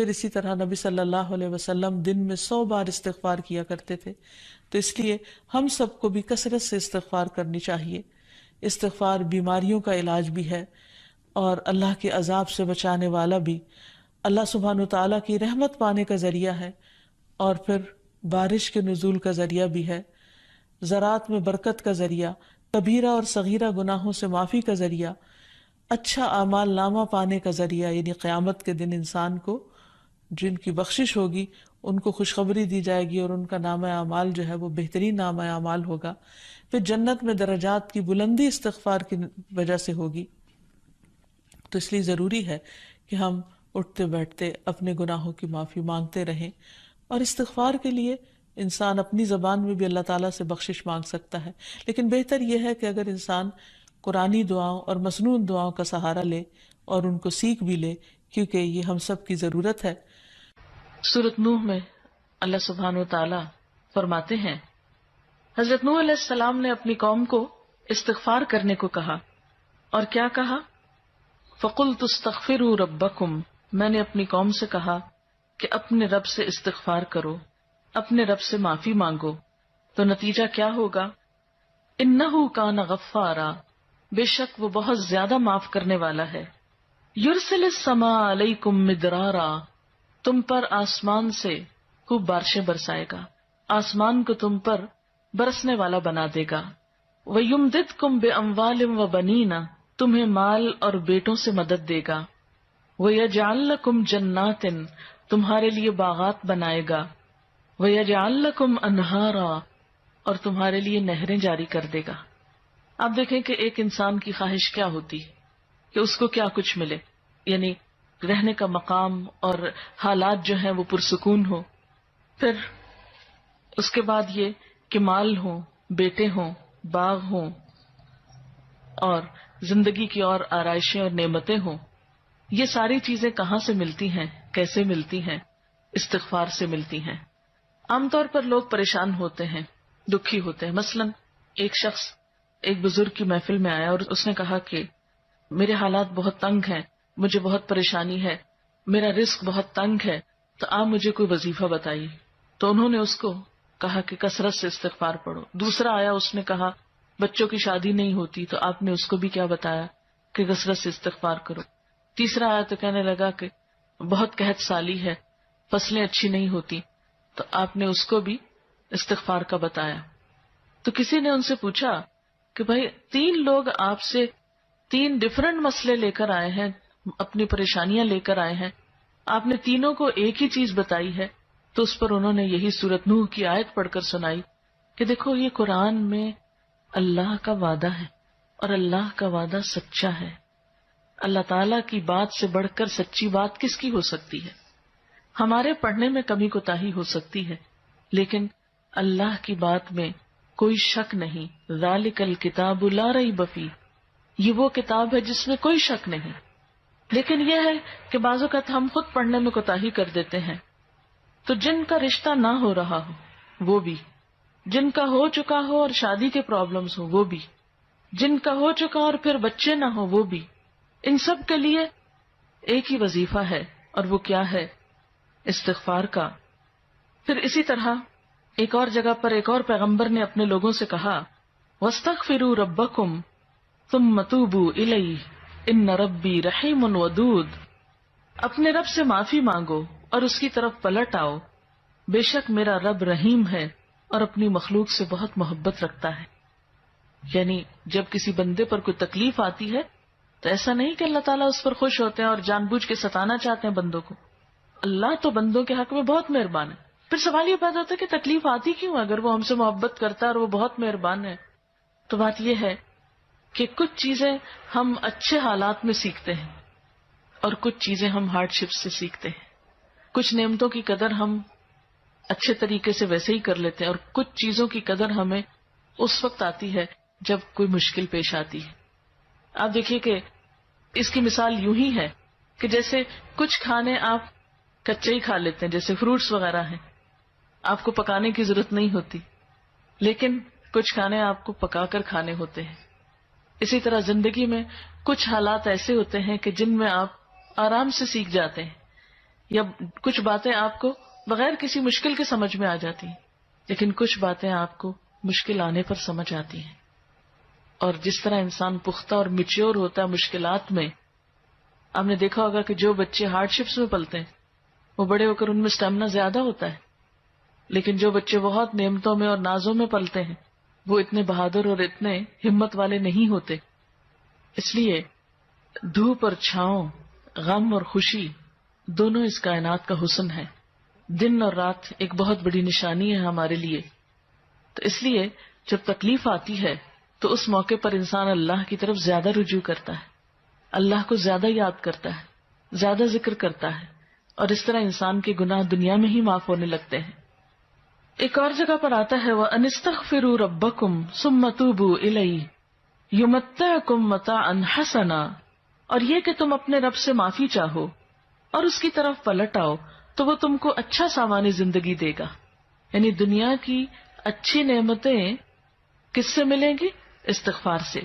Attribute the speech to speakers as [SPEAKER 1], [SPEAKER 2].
[SPEAKER 1] پھر اسی طرح نبی صلی اللہ علیہ وسلم دن میں 100 بار استغفار کیا کرتے تھے. تو اس لیے ہم سب کو بھی کثرت سے استغفار کرنی چاہیے. استغفار بیماریوں کا علاج بھی ہے اور اللہ کے عذاب سے بچانے والا بھی، اللہ سبحانہ وتعالیٰ کی رحمت پانے کا ذریعہ ہے، اور پھر بارش کے نزول کا ذریعہ بھی ہے، زراعت میں برکت کا ذریعہ، کبیرہ اور صغیرہ گناہوں سے معافی کا ذریعہ، اچھا اعمال نامہ پانے کا ذریعہ. یعنی قیامت کے دن انسان کو جن کی بخشش ہوگی ان کو خوشخبری دی جائے گی اور ان کا نامہ اعمال جو ہے وہ بہترین نامہ اعمال ہوگا. پھر جنت میں درجات کی بلندی استغفار کی وجہ سے ہوگی. تو اس لیے ضروری ہے کہ ہم اٹھتے بیٹھتے اپنے گناہوں کی معافی مانگتے رہیں. اور استغفار کے لیے انسان اپنی زبان میں بھی اللہ تعالیٰ سے بخشش مانگ سکتا ہے، لیکن بہتر یہ ہے کہ اگر انسان قرآنی دعاؤں اور مسنون دعاؤں کا سہارا لے اور ان کو سیکھ بھی لے، کیونکہ یہ ہم سب کی ضرورت ہے. سورۃ نوح میں اللہ سبحانہ و تعالیٰ فرماتے ہیں، حضرت نوح علیہ السلام نے اپنی قوم کو استغفار کرنے کو کہا، اور کیا کہا؟ فَقُلْتُ اسْتَغْفِرُوا رَبَّكُمْ، میں نے اپنی قوم سے کہا کہ اپنے رب سے استغفار کرو، اپنے رب سے معافی مانگو. تو نتیجہ کیا ہوگا؟ اِنَّهُ كَانَ غَفَّارًا، بے شک وہ بہت زیادہ معاف کرنے والا ہے. يُرْسِلِ السَّمَاءَ عَلَيْكُمْ مِدْرَارًا، تم پر آسمان سے خوب بارشیں برسائے گا، آسمان کو تم پر برسنے والا بنا دے گا. وَيُمْدِدْكُمْ بِأَمْوَالٍ وَبَنِينَ، تمہیں مال اور بیٹوں سے مدد دے گا. وَيَجْعَلْ لَكُمْ جَنَّاتٍ، تمہارے لیے باغات بنائے گا. وَيَجْعَلْ لَكُمْ أَنْهَارًا، اور تمہارے لیے نہریں جاری کر دے گا. آپ دیکھیں کہ ایک انسان کی خواہش کیا ہوتی ہے کہ اس کو کیا کچھ ملے، یعنی رہنے کا مقام اور حالات جو ہیں وہ پرسکون ہو. پھر اس کے بعد یہ کہ مال ہوں، بیٹے ہوں، باغ ہوں، اور زندگی کی اور آرائشیں اور نعمتیں ہوں. یہ ساری چیزیں کہاں سے ملتی ہیں، کیسے ملتی ہیں؟ استغفار سے ملتی ہیں. عام طور پر لوگ پریشان ہوتے ہیں، دکھی ہوتے ہیں. مثلا ایک شخص ایک بزرگ کی محفل میں آیا اور اس نے کہا کہ میرے حالات بہت تنگ ہیں، مجھے بہت پریشانی ہے، میرا رزق بہت تنگ ہے، تو آپ مجھے کوئی وظیفہ بتائیے. تو انہوں نے اس کو کہا کہ کثرت سے استغفار پڑھو. دوسرا آیا، اس نے کہا بچوں کی شادی نہیں ہوتی، تو آپ نے اس کو بھی کیا بتایا کہ کثرت سے استغفار کرو. تیسرا آیا تو کہنے لگا کہ بہت قحط سالی ہے، فصلیں اچھی نہیں ہوتی، تو آپ نے اس کو بھی استغفار کا بتایا. تو کسی نے ان سے پوچھا کہ بھائی 3 لوگ آپ سے 3 ڈفرنٹ مسئلے لے کر آئے ہیں، اپنی پریشانیاں لے کر آئے ہیں، آپ نے تینوں کو ایک ہی چیز بتائی ہے. تو اس پر انہوں نے یہی سورۃ نوح کی آیت پڑھ کر سنائی کہ دیکھو یہ قرآن میں اللہ کا وعدہ ہے اور اللہ کا وعدہ سچا ہے. اللہ تعالیٰ کی بات سے بڑھ کر سچی بات کس کی ہو سکتی ہے؟ ہمارے پڑھنے میں کمی کوتاہی ہو سکتی ہے، لیکن اللہ کی بات میں کوئی شک نہیں. ذالک الکتاب لا ریب فیہ، یہ وہ کتاب ہے جس میں کوئی شک نہیں. لیکن یہ ہے کہ بعض اوقات ہم خود پڑھنے میں کوتاہی کر دیتے ہیں. تو جن کا رشتہ نہ ہو رہا ہو وہ بھی، جن کا ہو چکا ہو اور شادی کے پرابلمز ہو وہ بھی، جن کا ہو چکا اور پھر بچے نہ ہو وہ بھی، ان سب کے لیے ایک ہی وظیفہ ہے، اور وہ کیا ہے؟ استغفار کا. پھر اسی طرح ایک اور جگہ پر ایک اور پیغمبر نے اپنے لوگوں سے کہا وَاسْتَغْفِرُوا رَبَّكُمْ ثُمَّ تُوبُوا إِلَيْهِ إِنَّ رَبِّي رَحِيمٌ وَدُودٌ، اپنے رب سے معافی مانگو اور اس کی طرف پلٹ آؤ، بے شک میرا رب رحیم ہے اور اپنی مخلوق سے بہت محبت رکھتا ہے. یعنی جب کسی بندے پر کوئی تکلیف آتی ہے تو ایسا نہیں کہ اللہ تعالیٰ اس پر خوش ہوتے ہیں اور جان بوجھ کے ستانا چاہتے ہیں بندوں کو. اللہ تو بندوں کے حق میں بہت مہربان ہے. پھر سوال یہ پیدا ہوتا ہے کہ تکلیف آتی کیوں؟ اگر وہ ہم سے محبت کرتا ہے اور وہ بہت مہربان ہے. تو بات یہ ہے کہ کچھ چیزیں ہم اچھے حالات میں سیکھتے ہیں اور کچھ چیزیں ہم ہارڈ شپ سے سیکھتے ہیں. کچھ نعمتوں کی قدر ہم اچھے طریقے سے ویسے ہی کر لیتے ہیں، اور کچھ چیزوں کی قدر ہمیں اس وقت آتی ہے جب کوئی مشکل پیش آتی ہے. آپ دیکھیے کہ اس کی مثال یوں ہی ہے کہ جیسے کچھ کھانے آپ کچے ہی کھا لیتے ہیں، جیسے فروٹس وغیرہ ہیں، آپ کو پکانے کی ضرورت نہیں ہوتی، لیکن کچھ کھانے آپ کو پکا کر کھانے ہوتے ہیں. اسی طرح زندگی میں کچھ حالات ایسے ہوتے ہیں کہ جن میں آپ آرام سے سیکھ جاتے ہیں. یا کچھ باتیں آپ کو بغیر کسی مشکل کے سمجھ میں آ جاتی ہیں، لیکن کچھ باتیں آپ کو مشکل آنے پر سمجھ آتی ہیں. اور جس طرح انسان پختہ اور میچیور ہوتا ہے مشکلات میں، آپ نے دیکھا ہوگا کہ جو بچے ہارڈ شپس میں پلتے ہیں وہ بڑے ہو کر ان میں اسٹیمنا زیادہ ہوتا ہے، لیکن جو بچے بہت نعمتوں میں اور نازوں میں پلتے ہیں وہ اتنے بہادر اور اتنے ہمت والے نہیں ہوتے. اس لیے دھوپ اور چھاؤں، غم اور خوشی، دونوں اس کائنات کا حسن ہے. دن اور رات ایک بہت بڑی نشانی ہے ہمارے لیے. تو اس لیے جب تکلیف آتی ہے تو اس موقع پر انسان اللہ کی طرف زیادہ رجوع کرتا ہے، اللہ کو زیادہ یاد کرتا ہے، زیادہ ذکر کرتا ہے، اور اس طرح انسان کے گناہ دنیا میں ہی معاف ہونے لگتے ہیں. ایک اور جگہ پر آتا ہے وَأَنِ اسْتَغْفِرُوا رَبَّكُمْ ثُمَّ تُوبُوا إِلَيْهِ يُمَتِّعْكُم مَّتَاعًا حَسَنًا، اور یہ کہ تم اپنے رب سے معافی چاہو اور اس کی طرف پلٹ آؤ تو وہ تم کو اچھا سامان زندگی دے گا. یعنی دنیا کی اچھی نعمتیں کس سے ملیں گی؟ استغفار سے.